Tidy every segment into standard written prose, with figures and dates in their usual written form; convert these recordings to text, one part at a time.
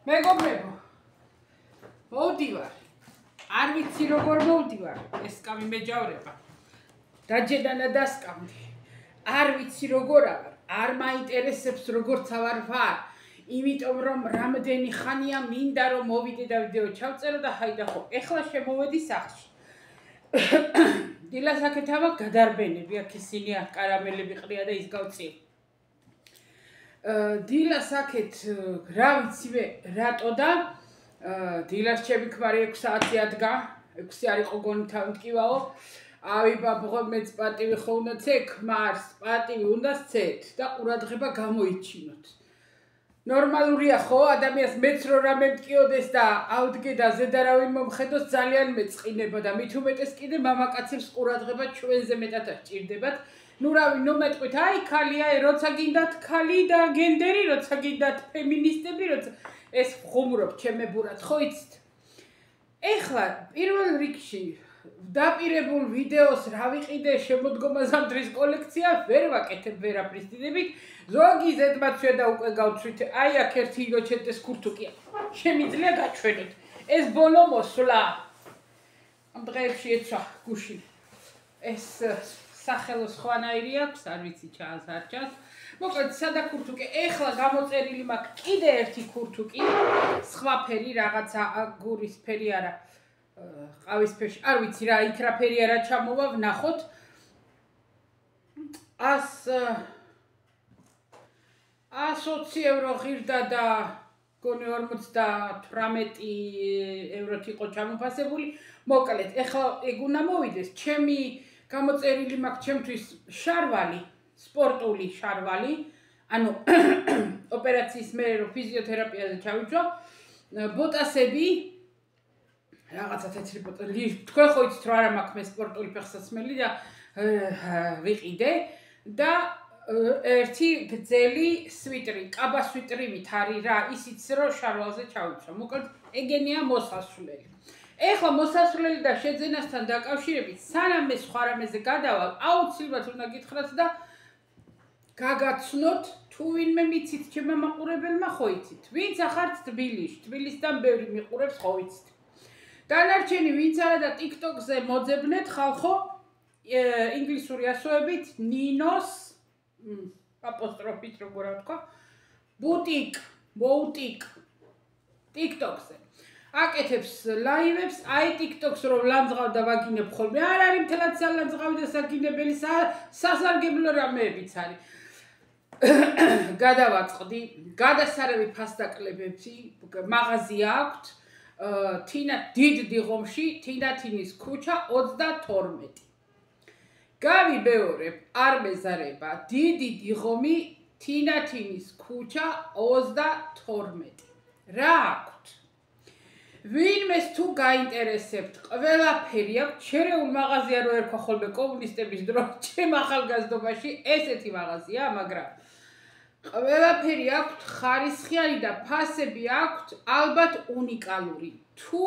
მეგობრებო, მოვდივარ. არ ვიცი როგორ მოვდივარ, ეს კამი მეჯავრება. დაჯედანა დასკამდი. არ ვიცი როგორ არ მაინტერესებს როგორ თავარ ვარ. იმიტომ რომ რამდენი ხანია მინდა რომ მოვიდე და ვიდეო ჩავწერო და ჰაიდა ხო, ეხლა შემოვედი სახლში. დილას აქეთ ამა გადარბენები, აქ ისინი კარამელები ყრია და ის გავწიე. დილას აქეთ რა ვიცი მე რატო და დილას ჩემი ქმარი 6 საათი ადგა, 6 არ იყო გონი თავი მткиვაო. ავი ბაბღო მეც პატივი ხო უნდა ცე ქმარს, პატივი უნდა სცეთ და ყურადღება გამოიჩინოთ. ნორმალურია ხო, ადამიანს მეც რო რამე მткиოდეს და ავდგე და ზედარავინ მომხედოს ძალიან მეწყინება და მით უმეტეს კიდე მამაკაცებს ყურადღება ჩვენზე მეტად სჭირდებათ. ნუ რავი, ნუ მეტყვით, აი ქალია, როცა გინდათ ქალი და გენდერი, როცა გინდათ ფემინისტები, როცა ეს ხუმრობ ჩემებურად, ხო იცით? ეხლა პირველ რიგში დაპირებულ ვიდეოს რა ვიყიდე შემოდგომა ზამთრის კოლექცია, ვერ ვაკეთებ ვერაფრის დიდებით. ზოგი ზედმაცვია და უკვე გავცვით, აი აქ ერთი ილოჩეტეს ქურთუკია. შემიძლია გაჩვენოთ. ეს ბოლო მოსვლა. ამ დღეებში ეცვა გუშინ. ეს სახელოს ხვანაირი აქვს, არ ვიცი ჩანს არ ჩანს. მოკლედ სადა ქურთუკი, ეხლა გამოწერილი მაქვს კიდე ერთი ქურთუკი, სხვა ფერი რაღაცა აგურის ფერი არა, ყავისფერში, არ ვიცი რა, იქ რა ფერი არა ჩამოვა, ვნახოთ. 120 ევრო ღირდა და გონი 58 ევროთ იყო ჩამოფასებული. მოკლედ, ეხლა ეგ უნდა მოვიდეს, ჩემი გამოწერილი მაქვს ჩემთვის შარვალი, სპორტული შარვალი, ანუ ოპერაციის მერე რო ფიზიოთერაპიაზე ჩავიჯო, ბოტასები, რაღაცა თეთრი ბოტასები, თქვენ ხო იცით რომ არა მაქვს მე სპორტული ფეხსაცმელი და ვიყიდე და ერთი გრძელი სვიტრი, კაბა სვიტრიმით არის რა, ისიც რომ შარვალზე ჩავიცვა. მოკლედ, ეგენია მოსასვლელი. ეხლა მოსასვლელი და შეძენასთან დაკავშირებით, სანამ მე სხვა რამეზე გადავალ, აუცილებლად უნდა გითხრათ და გაგაცნოთ, თუ ვინმე მიცით ჩემმა მაყურებელმა, ხო იცით. ვინც ახართ თბილისში, თბილისიდან ბევრი მიყურებს, ხო იცით. დანარჩენი ვინც არა და TikTok-ზე მოძებნეთ ხალხო, ინგლისური ასოებით ნინოს აპოსტროფით როგორ ვთქვა, ბუტიკ TikTok-ზე. აკეთებს ლაივებს, აი TikTok-ს რომ ლანძღავ და ვაგინებ ხოლმე, არ არის მთლად სალანძღავი და საგინებელი, სასარგებლო რამეებიც არის. გადავაწყდი, გადასარევი ფასდაკლებები, მაღაზია აქვთ, დიდ დიღომში, თინათინის ქუჩა 32. გავიბეორებ, არ მეზარება, დიდი დიღომი, თინათინის ქუჩა 32. რა აქვთ? ვინმეს თუ გაინტერესებთ, ყველაფერი აქვს, შერეულ მაღაზია რო ერქვა ხოლმე კომუნისტების დრო, ჩემ ახალგაზრდობაში ესეთი მაღაზია, მაგრამ ყველაფერი აქვთ, ხარისხიანი და ფასები აქვთ, ალბათ უნიკალური. თუ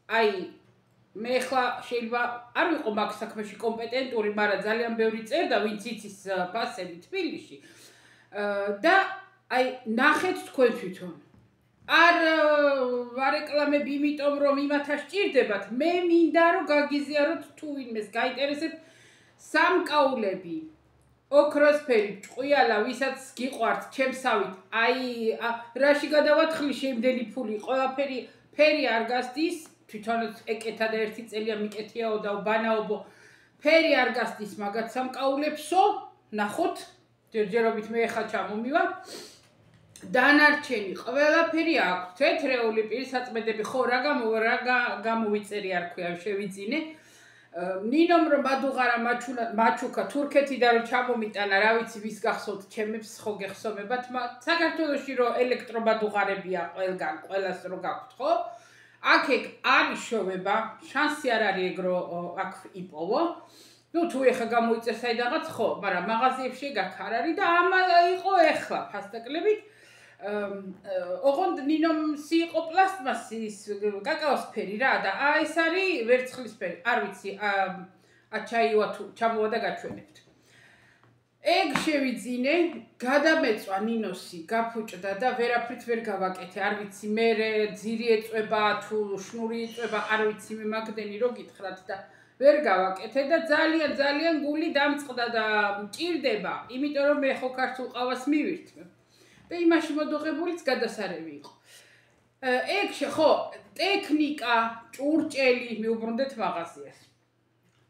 აი მე ხლა შეიძლება არ ვიყო მაგ საქმეში კომპეტენტური, მაგრამ ძალიან ბევრი წერდა, ვინც იცის ფასები თბილისში. და აი ნახეთ თქვენ თვითონ. არ ვარეკლამები, იმიტომ რომ იმათა სჭირდებათ, მე მინდა რომ გაგიზიაროთ თუ ვინმეს გაინტერესებთ სამკაულები, ოქროსფერი, ჭყვიალა, ვისაც გიყვართ ჩემსავით, აი რაში გადავათხლი შემდენი ფული, ყველაფერი ფერი არ გასდის, თვითონაც ეკეთა და ერთი წელია მიკეთიაო და ბანაობო, ფერი არ გასდის მაგათ სამკაულებსო, ნახოთ, ჯერჯერობით მე ხა ჩამომივა. დანარჩენი ყველაფერი აქვს, თეთრეული პირსაწმედები, ხო რა გამოვიწერი არ ქვია, შევიძინე. ნინომ რომ ბადუღარა მაჩუკა თურქეთიდან რომ ჩამომიტანა, რა ვიცი ვის გახსოვთ, ჩემებს ხო გეხსოვებათ, საქართველოში რომ ელექტრობადუღარებია ყველგან, ყველას რო გაქვთ, ხო? აქ არის შოვება, შანსი არ არის ეგ რო აქ იპოვო. ნუ თუ ეხა გამოიწერ საიდანღაც, ხო, მაგრამ მაღაზიებში ეგ აქ არ არის და ამა იყო ეხლა ფასდაკლებით. ოღონდ ნინომსი იყო პლასტმასის კაკაოსფერი რა და ეს არის ვერცხლისფერი, არ ვიცი, აჩაივა თუ ჩამოვა და გაჩვენებთ. ეგ შევიძინე, გადამეწვა ნინოსი, გაფუჭდა და ვერაფრით ვერ გავაკეთე. არ ვიცი, მე ძირი ეწובה თუ შნური ეწובה, არ ვიცი მე მაგდენი რო გითხრათ და ვერ გავაკეთე და ძალიან გული დამწყდა და მჭირდება, იმიტომ რომ მე ხო ქართულ ყავას მივირთმე. და იმაში მოდოღებულიც გადასარევი იყო. ეგ ხო, ტექნიკა, ჭურჭელი მიუბრუნდეთ მაღაზიას.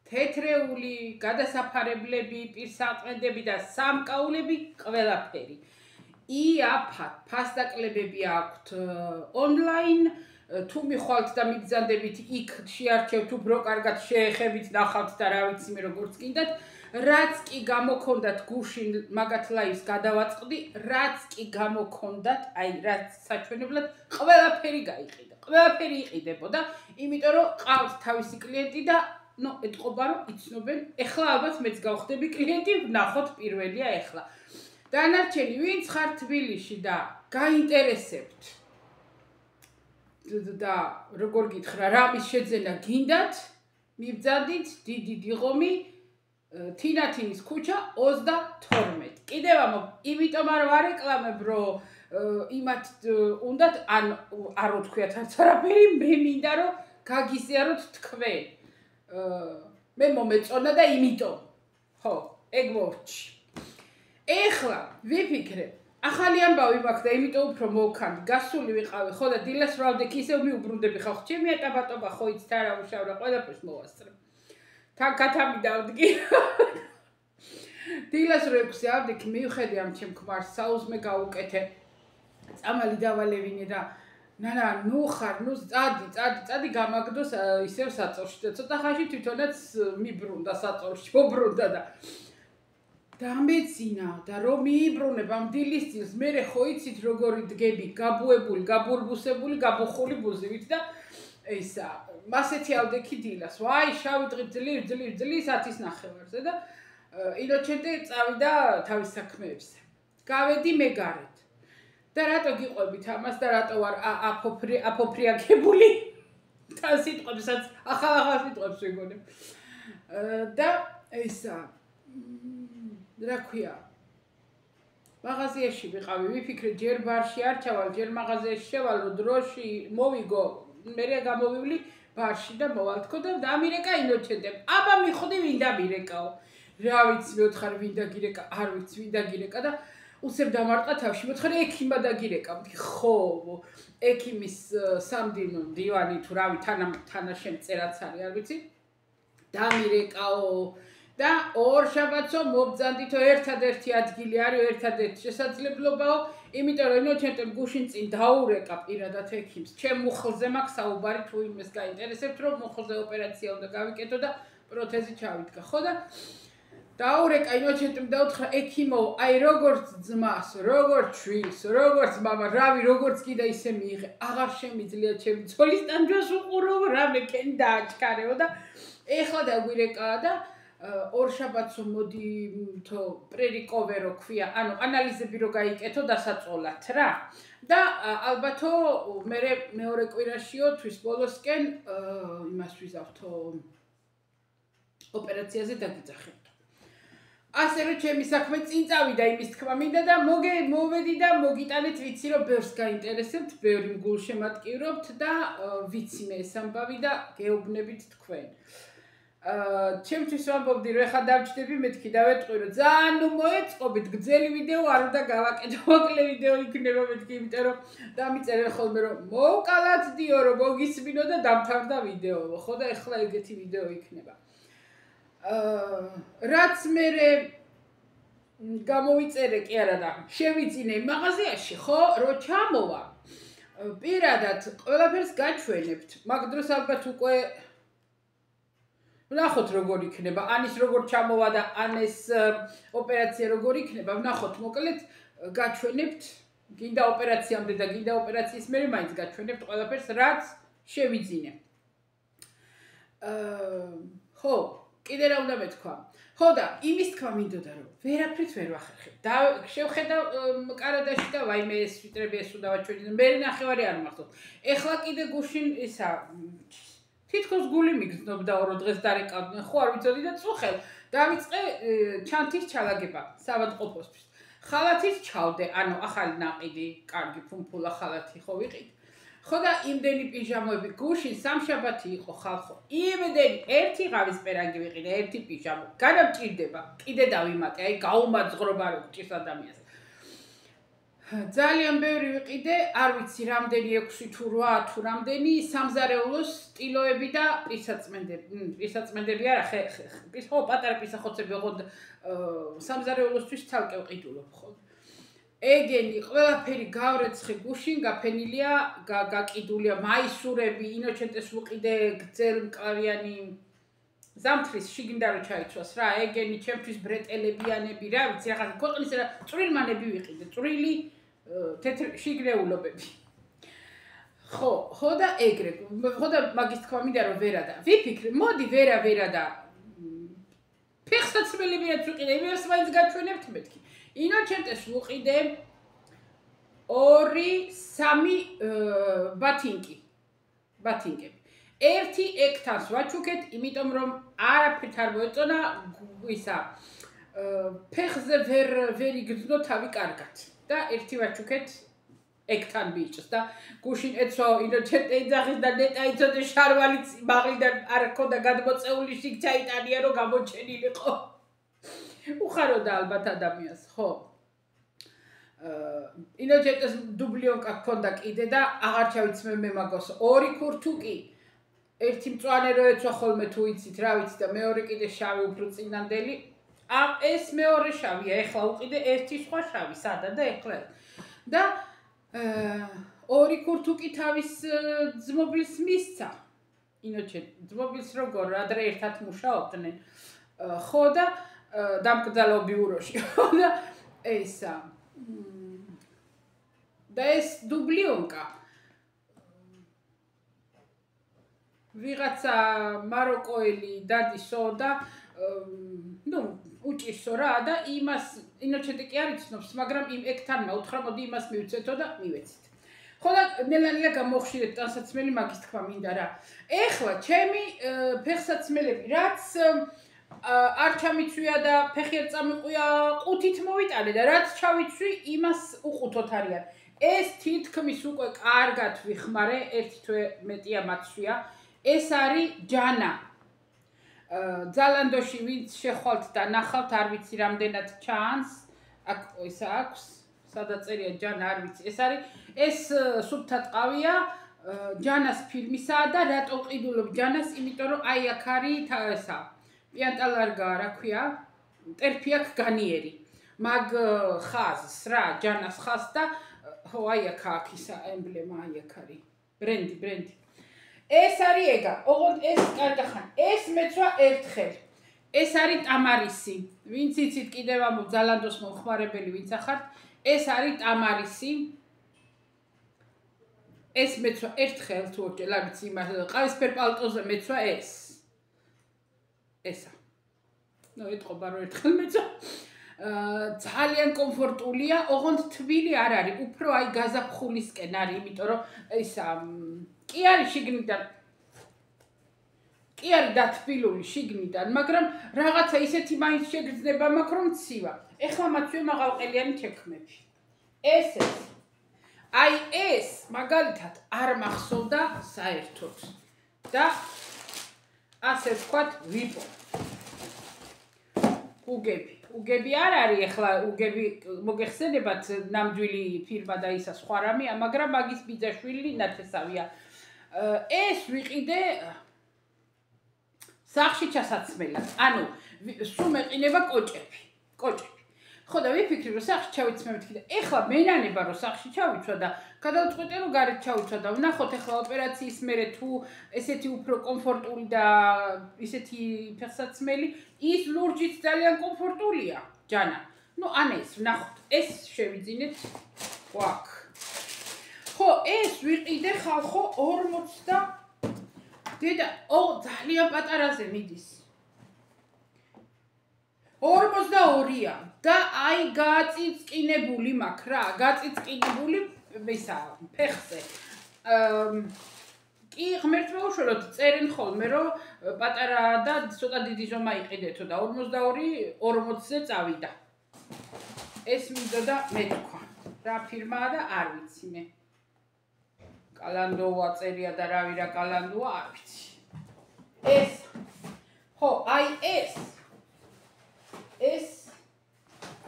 თეთრეული, გადასაფარებლები, პირსატყედები და სამკაულები ყველაფერი. იაფად, ფასდაკლებები აქვთ ონლაინ, თუ მიხვალთ და მიგზანდებით იქ შეარჩევთ უფრო კარგად შეეხებით ნახავთ და რა ვიცი მე როგორც გინდათ. რაც კი გამოქონდათ გუშინ მაგათ ლაივს გადავაწყდი, რაც კი გამოქონდათ, აი რაც საჩვენებლად ყველაფერი გაიყიდა. ყველაფერი იყიდებოდა, იმიტომ რომ ყავთ თავისი კლიენტი და ეთყობა რომ იცნობენ, ეხლა ალბათ მეც გავხდები კლიენტი, ვნახოთ პირველია ეხლა. დანარჩენი ვინც ხარ თბილისში და გაინტერესებთ და როგორ გითხრა, რამის შეძენა გინდათ, მიბძანდით დიდი დიღომი თინათინის ქუჩა 32. კიდევ იმიტომ არ ვარეკლამებ, რომ იმათ უნდათ არ უთქვიათ არც არაფერი, მე მინდა რომ გაგიზიაროთ თქვენ. მე მომეწონა და იმიტომ. ხო, ეგ მორჩი. ეხლა ვიფიქრე, ახალი ამბავი მაქვს და იმიტომ უფრო მოვქანდი, გასული ვიყავი, ხო და დილას რავდექი ისევ მიუბრუნდები ხალხ, ჩემი ეტაბატობა ხო იცით არა უშავრა, ყველაფერს მოვასწრე. თან კათამი დავდგი. დილას რო 6 ავდექი, მივხედე ამ ჩემ ქმარს, საუზმე გავუკეთე. წამალი დავალევინე და ნანა, ნუ ხარ, ნუ წადი გამაგდოს ისევ საწოლში და ცოტა ხანში თვითონაც მიბრუნდა საწოლში, მობრუნდა და დამეცინა და რომ მიიბრუნებ ამ დილის წილს, მერე ხო იცით როგორი დგები, გაბუებული, გაბურბუსებული, გაბუხული ბუზივით და ისა, მასეთი ავდექი დილას. ვაი, შავი დღით ძლივ 10:30-ზე და ინოჩენტე წავიდა თავის საქმეებზე. გავედი მე გარეთ. და რატო გიყვებით ამას და რატო ვარ აფოფრიაგებული? თან სიტყვებსაც, ახალ სიტყვებს ვიგონებ. და ისა, რა ქვია? მაღაზიაში ვიყავი, ვიფიქრე ჯერ ბარში არ ჩავალ, ჯერ მაღაზიაში შევალო, დროში მოვიგო, მერე გამოვივლი ბარში და მოვალთქო და დამირეკა ინოჩენტემ. აბა მიხვდი ვინ დამირეკაო? რა ვიცი, მეოთხარ ვინ დაგირეკა, არ ვიცი ვინ დაგირეკა და უსებ დამარტყა თავში, მოთხარი ექიმა დაგირეკა, მეთქი ხო, ექიმის სამდინო დივანი თუ რავი თანაშემ წერაც არის, არ ვიცი. დამირეკაო და ორ შაბათსო მობძანდითო ერთადერთი ადგილი არის, ერთადერთი შესაძლებლობაო, იმიტომ რომ ინოჩენტემ გუშინ წინ დაურეკა პირადად ექიმს. ჩემ მუხლზე მაქვს საუბარი, თუ იმეს გაინტერესებთ, რომ მუხლზე ოპერაცია უნდა გავიკეთო და პროთეზი ჩავიდგა, ხო და დაურეკა ინოჩენტემ დაუთხრა ექიმო, აი როგორც ძმას, როგორც შვილს, როგორც მამა, რავი, როგორც კიდე ისე მიიღე. აღარ შემიძლია ჩემი ძოლის ტანჯვას უყურო, რამე კენ დააჩქარეო და ეხლა დაგვირეკა და ორ შაბათსო მოდი თო პრერიკოვერო ქვია, ანუ ანალიზები რო გაიკეთო დასაწოლად რა. და ალბათო მეორე კვირაშიო თვის ბოლოსკენ იმას ვიზავთო ოპერაციაზე დაგიძახებთ. ასევე ჩემი საქმე წინ წავიდა იმის თქმა მინდა და მოვედი და მოგიტანეთ, ვიცი რომ ბევრს გაინტერესებთ, ბევრი მგულშემატკივრობთ და ვიცი მე ეს ამბავი და გეუბნებით თქვენ. ჩემთვის ვამბობდი რომ ეხლა დავჭდები მეთქი დავეტყვი რომ ძალიან ნუ მოეწყობით, გრძელი ვიდეო არ უნდა გავაკეთო, მოკლე ვიდეო იქნება მეთქი, იმიტომ რომ დამიწერენ ხოლმე რომ მოვკალათ დიო რომ მოგისმინო და დამთავრდა ვიდეო, ხო და ეხლა ეგეთი ვიდეო იქნება. რაც მე გამოვიწერე კი არა და შევიძინე მაღაზიაში, ხო, რო ჩამოვა. პირადად ყველაფერს გაჩვენებთ, მაგ დროს ალბათ უკვე ვნახოთ როგორ იქნება, ან ის როგორ ჩამოვა და ან ეს ოპერაცია როგორ იქნება, ვნახოთ მოკლედ გაჩვენებთ, გინდა ოპერაციამდე და გინდა ოპერაციის მერე მაინც გაჩვენებთ ყველაფერს, რაც შევიძინე. ხო, კიდე რა უნდა მეთქვა? ხო და იმის თქმა მინდოდა რომ ვერაფრით ვერ ვახერხებ. და შევხედა კარადაში და ვაიმე ეს ვიტრები ეს უნდა ვაჩვენო. მე ნახევარი არ მახსოვს. ეხლა კიდე გუშინ ისა თითქოს გული მიგზნობდა ორო დღეს დარეკავდნენ, ხო არ ვიცოდი და წუხელ დავიწყე ჩანთის ჩალაგება სავადმყოფოსთვის. ხალათის ჩავდე, ანუ ახალი ნაყიდი, კარგი ფუმფულა ხალათი ხო ვიყიდ. ხო და იმდენი პიჟამოები გუშინ სამშაბათი იყო ხალხო. იმდენი ერთი ღავის პერანგი ვიყიდე, ერთი პიჟამო. გადამჭირდება, კიდე დავიმატე, აი გაუმაძღრობა რო გჭირს ადამიანს. ძალიან ბევრი ვიყიდე, არ ვიცი რამდენი 6 თუ 8 თუ რამდენი სამზარეულოს სტილოები და პისაწმენდები არა ხო პატარა პისახოცები ოღონდ სამზარეულოსთვის ცალკე ვყიდულობ ხო ეგენი ყველაფერი გავრეცხი გუშინ გაფენილია გაკიდულია მაისურები ინოჩენტეს ვყიდე გრძელმკლავიანი ზამთრის შიგნდა რო ჩაიცვას რა ეგენი ჩემთვის ბრეტელებიანები რა ვიცი რაღაცა ქვეყნის რა წვრილმანები ვიყიდე წვრილი თეთრი შიგნეულობები ხო და ეგრე ხო და მაგის თქვა მინდა რომ ვერადა ვიფიქრე მოდი ვერა და ფეხსაცმელებიაც ვიყიდე იმას მაინც გაჩვენებთ მეთქი ინოჩენტეს ვუყიდე 2-3 ბათინკები ერთი ექთარს ვაჩუქეთ იმიტომ რომ არაფერთ არ მოეწონა ისა ფეხზე ვერ იგრძნო თავი კარგად და ერთი ვაჩუქეთ ექთან ბიჭს და გუშინ ეცო ინოჩენტე იძახის და ნეტა იცოდე შარვალიც მაღლიდან არ ქონდა გადმოწეული შიგ ჩაიტანია რომ გამოჩენილიყო უხაროდა ალბათ ადამიანს ხო ინოჩენტეს დუბლიონკა ქონდა კიდე და აღარ ჩავიცმე მე მაგას ორი ქურთუკი ერთი მწვანე რო ეცვა ხოლმე თუ იცით რა ვიცი და მეორე კიდე შავი უფრო წინანდელი ეს მეორე შავია ეხლა უყიდე ერთი სხვა შავი სადა და ეხლა და ორი ქურთუკი თავის ძმობლის მისცა ინოჩენტ ძმობლის როგორ ადრე ერთად მუშაობდნენ ხო და დამკრძალო ბიუროში ხო და ესა და ეს დუბლიონკა ვიღაცა მაროკოელი დადისო და ნუ უჭირსო რა და იმას ინოჩენტე კი არ იცნობს მაგრამ იმ ექთანმა უთხრა მოდი იმას მივცეთო და მივეცით ხო და ნელა გამოხშირეთ ტანსაცმელი მაგის თქვა მინდა რა ეხლა ჩემი ფეხსაცმელები რაც არ ჩამიცვია და ფეხი არ წამიყვია ყუთით მოვიტანე და რაც ჩავიცვი იმას უყუთოთ არიან ეს თითქმის უკვე კარგად ვიხმარე ერთი თვე მეტია მაცვია ეს არის ჯანა ძალანდოში ვინც შეხვალთ და ნახავთ არ ვიცი რამდენად ჩანს აქ ისა აქვს სადაწერია ჯანა არ ვიცი ეს არის ეს სუფთა ტყავია ჯანას ფილმისაა და რატო ყიდულობ ჯანას იმიტომ რომ აი აქ არის ესა პიანტალარგა რა ქვია ტერფი აქ განიერი მაგ ხაზს რა ჯანას ხაზს და ხო აი აქ ისა ემბლემა აი აქ არის ბრენდი ეს არის ეგა, ოღონდ ეს კარგახან, ეს მეცვა ერთხელ. ეს არის ტამარისი. ვინც იცით კიდევ ამ ძალანდოს მომხმარებელი ვინც ახართ, ეს არის ტამარისი. ეს მეცვა ერთხელ თუ ორჯერ, არ ვიცი, იმას ყავისფერ პალტოზე მეცვა ეს. ესა. ნუ ეთყობა რომ ერთხელ მეცვა. ძალიან კომფორტულია, ოღონდ თბილი არ არის, უფრო აი გაზაფხულისკენ არის, იმიტომ რომ ისა კი არის შიგნიდან კი არის დათბილული შიგნიდან, მაგრამ რაღაცა ისეთი მაინც შეგრძნება მაქვს რომ ცივა. ეხლა მათვე მაღალყელიანი ჩექმები. ეს აი ეს მაგალითად არ მახსოვდა საერთოდ. და ასე ვთქვათ, ვიპო. უგები არ არის ეხლა უგები მოგეხსენებათ ნამდვილი ფირმა და ისა სხვა რამეა, მაგრამ მაგის ბიძაშვილი ნათესავია. ეს ვიყიდე სახში ჩასაცმელად. ანუ სულ მეყინება კოჭები. ხო და ვიფიქრე რომ სახში ჩავიცმე მეთქი და ეხლა მენანება რომ სახში ჩავიცვა და გადავწყვეტე რომ გარეთ ჩავიცვა და ვნახოთ ეხლა ოპერაციის მერე თუ ესეთი უფრო კომფორტული და ისეთი ფეხსაცმელი ის ლურჯით ძალიან კომფორტულია ჯანა. ნუ ან ეს ვნახოთ ეს შევიძინეთ ვაკ. ხო ეს ვიყიდე ხალხო 40 დედა ძალიან პატარაზე მიდის 42-ია და აი გაწიწკინებული მაქვს რა გაწიწკინებული ისა ფეხზე კი ღმერთმა უშველოდ წერენ ხოლმე რომ პატარა და ცოტა დიდი ზომა იყიდეთო და 42-40-ზე წავიდა. ეს მინდოდა მეთქვა. რა ფირმაა და არ ვიცი მე. კალანდოა წერია და რა კალანდოა არ ვიცი. ეს ხო, აი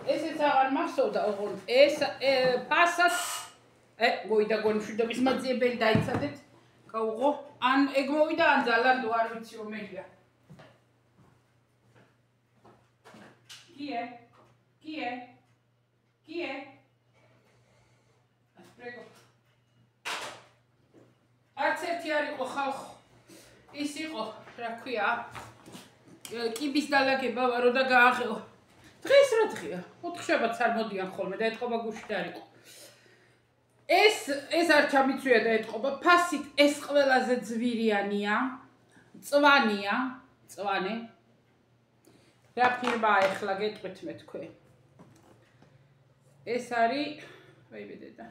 ესეც აღარ მახსოვდა, ოღონდ ეს ფასად მოვიდა გონი მშვიდობის მაძიებელი დაიცადეთ. გაუღო, ან ეგ მოვიდა ან ზალანდო არ ვიცი რომელია. კიე? ასპრეგო. არც ერთი არ იყო ხალხო. ის იყო, რა ქვია, კიბის დალაგება ვარო და გააღეო. დღეს რა დღეა? 4 შაბათს არ მოდიან ხოლმე და ეთყობა გუში და არ იყო. ეს არ ჩამიცვია და ეთყობა ფასით ეს ყველაზე ძვირიანია, წვანე. რა ფირმაა ახლა გეტყვით მე თქვენ. ეს არის, ვაიბედედა.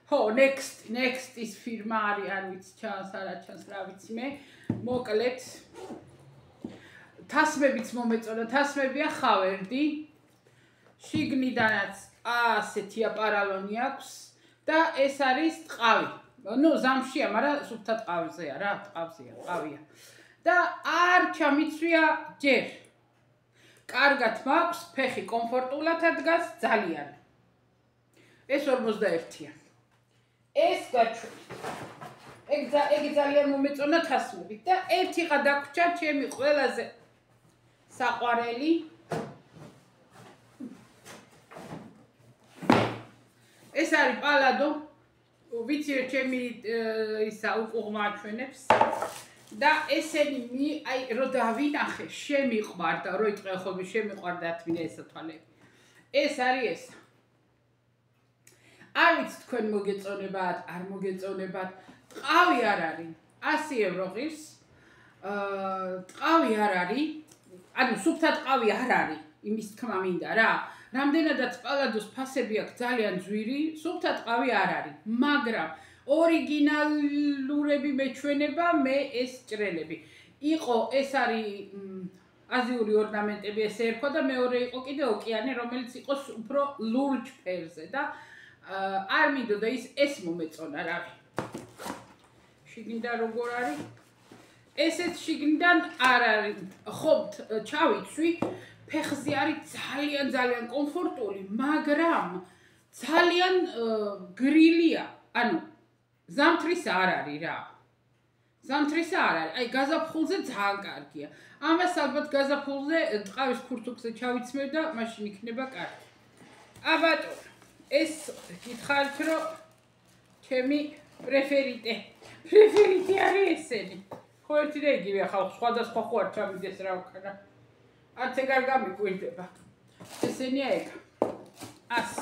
ხო, next is ფირმა არის, არ ვიცი ჩანს, არა ჩანს, რა ვიცი მე. მოკლედ თასმებიც მომეწონა, თასმებია ხავერდი. შიგნიდანაც ასეთი აპარალონი აქვს და ეს არის ტყავი. ნუ ზამშია, მაგრამ სუფთა ტყავზეა რა, ტყავია. და არ ჩამიცვია ჯერ. კარგად მაქვს, ფეხი კომფორტულად ადგას, ძალიან. ეს 41-ია. ეს გაჩვენეთ. ეგ ძალიან მომეწონა თასმებით და ერთიღა დაგვრჩა ჩემი ყველაზე საყვარელი. ეს არის პალადო. ვიცი ჩემი ისა უყურმაჩვენებს და ესენი აი რო დავინახე, შემიყვარდა, რო იტყვე ხოლმე შემიყვარდა თვითონ ესა თვალები. ეს არის ეს. არ ვიცი თქვენ მოგეწონებათ, არ მოგეწონებათ. ტყავი არ არის. 100 ევრო ღირს. ტყავი არ არის. ანუ სუფთა ტყავი არ არის. იმის თქმა მინდა რა. რამდენადაც პალადოს ფასები აქვს ძალიან ძვირი, სუფთა ტყავი არ არის. მაგრამ ორიგინალურები მეჩვენება მე ეს ჭრელები. იყო ეს არის აზიური ორნამენტები ესე ერქვა და მეორე იყო კიდე ოკეანე, რომელიც იყო უფრო ლურჯ ფერზე და არ მინდოდა ეს მომეწონა რავი. შიგნიდან როგორ არის? ესეც შიგნიდან არ არის. ხო, ჩავიცვი, ფეხზე არის ძალიან კომფორტული, მაგრამ ძალიან გრილია. ანუ ზამთრის არ არის რა. ზამთრისა არ არის. აი გაზაფხულზე ძალიან კარგია. ამას ალბათ გაზაფხულზე ტყავის ქურთუქზე ჩავიცმევ და მაშინ იქნება კარგი. აბატო, ეს გითხარით რომ ჩემი პრეფერიტი არის ესენი. ხო ერთი და იგივეა ხალხ სხვადასხვა ხო არ ჩამიდეს რა ვქნა. არც ეგ არ გამიკვირდება. ესენია ეგ. ას.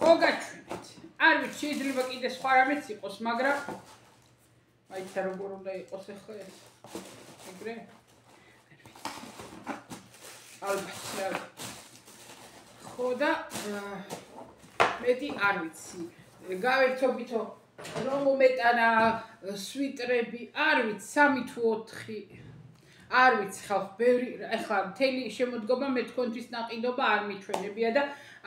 ხო გაჩვენეთ. არ ვიცი შეიძლება კიდე სხვა რამეც იყოს, მაგრამ მაიცა როგორ უნდა იყოს ახლა ეს. ეგრე? ალბათ. ხო და მეტი არ ვიცი. გავერთობითო რომ მომეტანა სვიტრები, არ ვიცი 3 თუ 4. არ ვიცი ხალხ, ბევრი ახლა მთელი შემოდგომა მე თქვენთვის ნაყიდობა არ მიჩვენებია და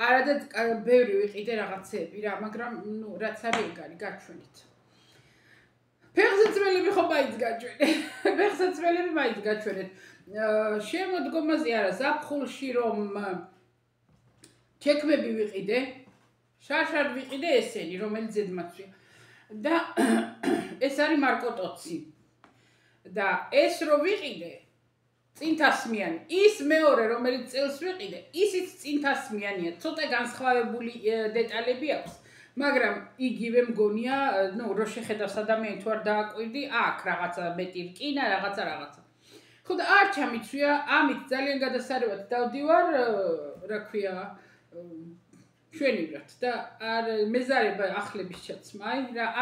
არადაც ბევრი ვიყიდე რაღაცეები რა, მაგრამ ნუ რაც არის ეგ არის, გაჩვენეთ. ფეხსაცმელები ხო მაინც გაჩვენეთ. ფეხსაცმელები მაინც გაჩვენეთ. შემოდგომაზე არა, ზაფხულში რომ ჩექმები ვიყიდე, შარშად ვიყიდე ესენი, რომელიც ზედმაცვია. და ეს არის მარკოტოცი. და ეს რო ვიყიდე წინთასმიანი, ის მეორე რომელიც წელს ვიყიდე, ისიც წინთასმიანია, ცოტა განსხვავებული დეტალები აქვს, მაგრამ იგივე მგონია, ნუ რო შეხედავს ადამიანი თუ არ დააკვირდი, აქ რაღაცა მეტი რკინა, რაღაცა. ხო და არ ჩამიცვია, ამით ძალიან გადასარევად დავდივარ, რა ქვია, ჩვენივრად და არ მეზარება ახლების ჩაცმა,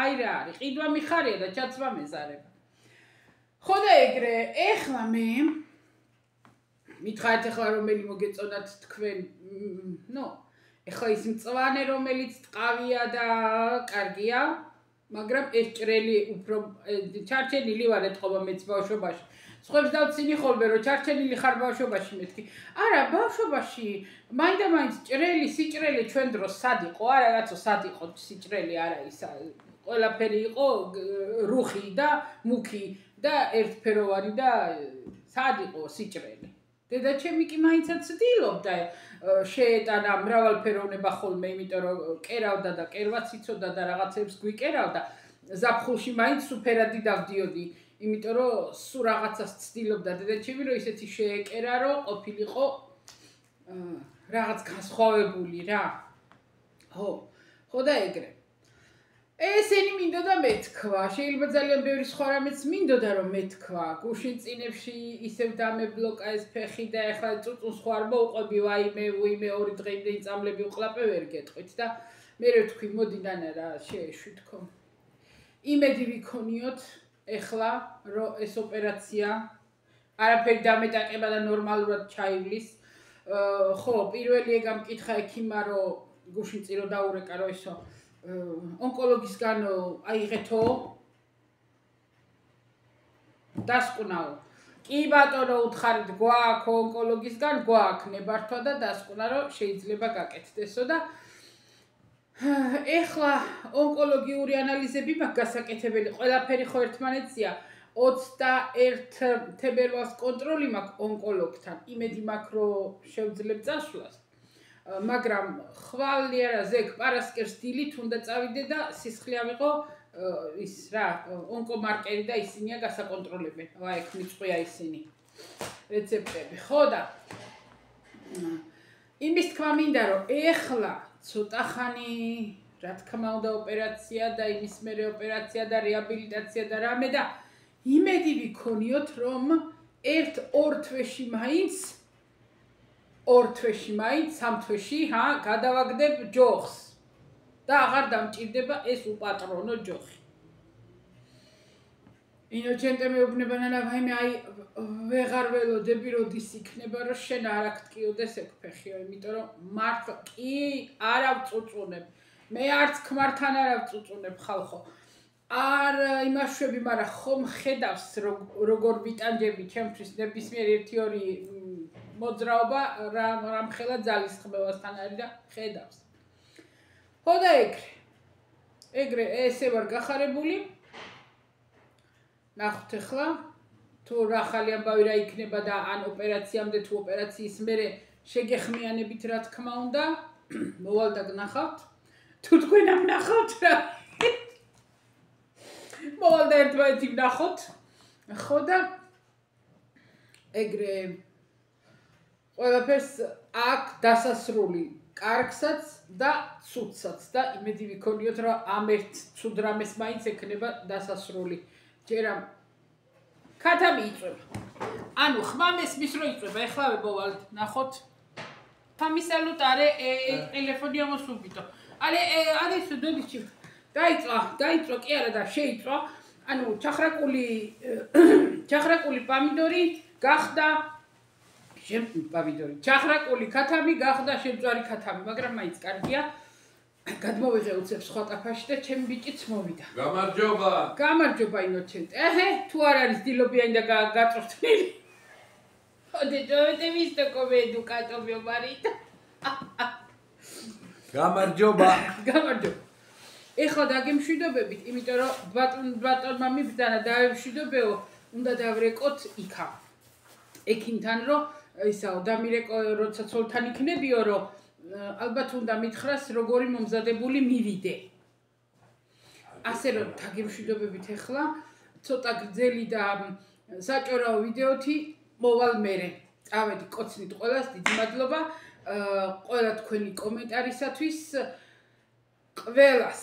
აი რა არის, ყიდვა მიხარია და ჩაცმა მეზარება. ხო და ეგრე, ეხლა მე მითხარით ეხლა რომელი მოგეწონათ თქვენ, ნუ ეხლა ის მწვანე რომელიც ტყავია და კარგია, მაგრამ ეს ჭრელი უფრო ჩარჩენილი ვარ ეთყობა მეც ბავშვობაში. სხვებს დავცინი ხოლმე რომ ჩარჩენილი ხარ ბავშვობაში მეთქი. არა, ბავშვობაში მაინდა-მაინც ჭრელი, სიჭრელი ჩვენ დროს სად იყო? არა, რაცო სად იყო სიჭრელი, არა ისა. ყველაფერი იყო რუხი და მუქი და ერთფეროვანი და სად იყო სიჭრელი. დედაჩემი კი მაინც ცდილობდა შეეტანა მრავალფეროვნება ხოლმე, იმიტომ რომ კერავდა და კერვაც იცოდა და რაღაცებს გვიკერავდა. ზაფხულში მაინც სუფერადი დავდიოდი, იმიტომ რომ სულ რაღაცას ცდილობდა დედაჩემი, რომ ისეთი შეეკერა, რომ ყოფილიყო რაღაც განსხვავებული რა. ხო და ეგრე. ესენი მინდოდა მეთქვა, შეიძლება ძალიან ბევრი სხვა რამეც მინდოდა რომ მეთქვა. გუშინ წინებში ისევ დამებლოკა ეს ფეხი და ეხლა წუწუნს ხო არ მოუყვები ვაიმე 2 დღეიდან წამლები უყლაპე ვერ გეტყვით და მე ვთქვი მოდი ნანა რა შეეშვი თქო. იმედი ვიქონიოთ ეხლა რომ ეს ოპერაცია არაფერი დამეტაკება და ნორმალურად ჩაივლის. ხო, პირველი ეგ ამკითხა ექიმმა რომ გუშინ წირო დაურეკა რომ ისო ონკოლოგისგან აიღეთო დასკვნაო. კი ბატონო უთხარით გვაქვს ონკოლოგისგან გვაქვს ნებართვა და დასკვნა რომ შეიძლება გაკეთდესო და ეხლა ონკოლოგიური ანალიზები მაქვს გასაკეთებელი ყველაფერი ხო ერთმანეთზეა 21 თებერვალს კონტროლი მაქვს ონკოლოგთან იმედი მაქვს რომ შევძლებ წასვლას მაგრამ ხვალ არა ზეგ პარასკევს დილით უნდა წავიდე და სისხლი ავიღო ის რა ონკომარკერი და ისინია გასაკონტროლებენ. აი ეგ მიწყვია ისინი რეცეპტები. ხო და იმის თქმა მინდა რომ ეხლა ცოტა ხანი რა თქმა უნდა ოპერაცია და იმის მერე ოპერაცია და რეაბილიტაცია და რამე და იმედი ვიქონიოთ რომ 1-2 თვეში მაინც 2 თვეში მაინც 3 თვეში გადავაგდებ ჯოხს და აღარ დამჭირდება ეს უპატრონო ჯოხი. ინოჩენტე მეუბნება ნანა ვაიმე აი ვეღარ ველოდები როდის იქნება რომ შენ არ აქტიოდეს ეგ ფეხიო იმიტომ რომ მართლა კი არ ავწუწუნებ მე არც ქმართან არ ავწუწუნებ ხალხო არ იმაშვები მაგრამ ხომ ხედავს როგორ ვიტანჯები ჩემთვის ნებისმიერ 1-2 მოძრაობა რამხელა ძალისხმევასთან არის და ხედავს. ხო და ეგრე ესე ვარ გახარებული ნახოთ ახლა თუ რა ახალი ამბავი რა იქნება და ან ოპერაციამდე თუ ოპერაციის მერე შეგეხმიანებით რა თქმა უნდა მოვალ და გნახავთ თუ თქვენ ამ ნახავთ რა მოვალ და ერთმანეთი გნახოთ ხო და ეგრე ყველაფერს აქ დასასრული კარგსაც და ცუდსაც და იმედი ვიქონიოთ რომ ამ ერთ ცუდ რამეს მაინც ექნება დასასრული ჯერა ქათა მიიწვება. ანუ ხმამეს მის რო იწვება ეხლავე მოვალთ ნახოთ. თამისალუტ არე ტელეფონი ამოსუბიტო. არე სუდოდიჩი დაიწვა კი არა და შეიწვა. ანუ ჩახრაკული პამიდორი გახდა პამიდორი. ჩახრაკული ქათამი გახდა შემწვარი ქათამი, მაგრამ მაინც კარგია. გადმოვიღე უცებ სხვა კაფაში და ჩემი ბიჭიც მოვიდა. გამარჯობა. გამარჯობა ინოჩენტე. თუ არ არის დილობიანი და გაწვრთნილი. Dovete visto come è educato mio marito? გამარჯობა. გამარჯობა. ეხლა დაგემშვიდობებით, იმიტომ რომ ბატონმა მიბრძანა დაემშვიდობეო, უნდა დავრეკოთ იქა. ექიმთან რომ ისაო დამირეკო როცა ცოლთან იქნებიო რომ ალბათ უნდა მითხრას როგორი მომზადებული მივიდე. ასე რომ დაგემშვიდობებით ეხლა ცოტა გრძელი და საჭორაო ვიდეოთი მოვალ მერე. წავედი კოცნით ყველას დიდი მადლობა ყველა თქვენი კომენტარისათვის ყველას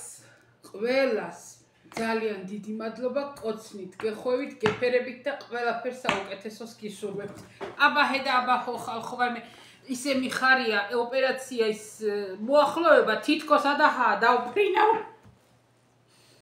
ძალიან დიდი მადლობა კოცნით გეხვევით გეფერებით და ყველაფერს საუკეთესოს გისურვებთ. აბაჰე და აბაჰო ხალხო ვაიმე ისე მიხარია ოპერაცია ის მოახლოება თითქოს ადაჰა დავფრინავ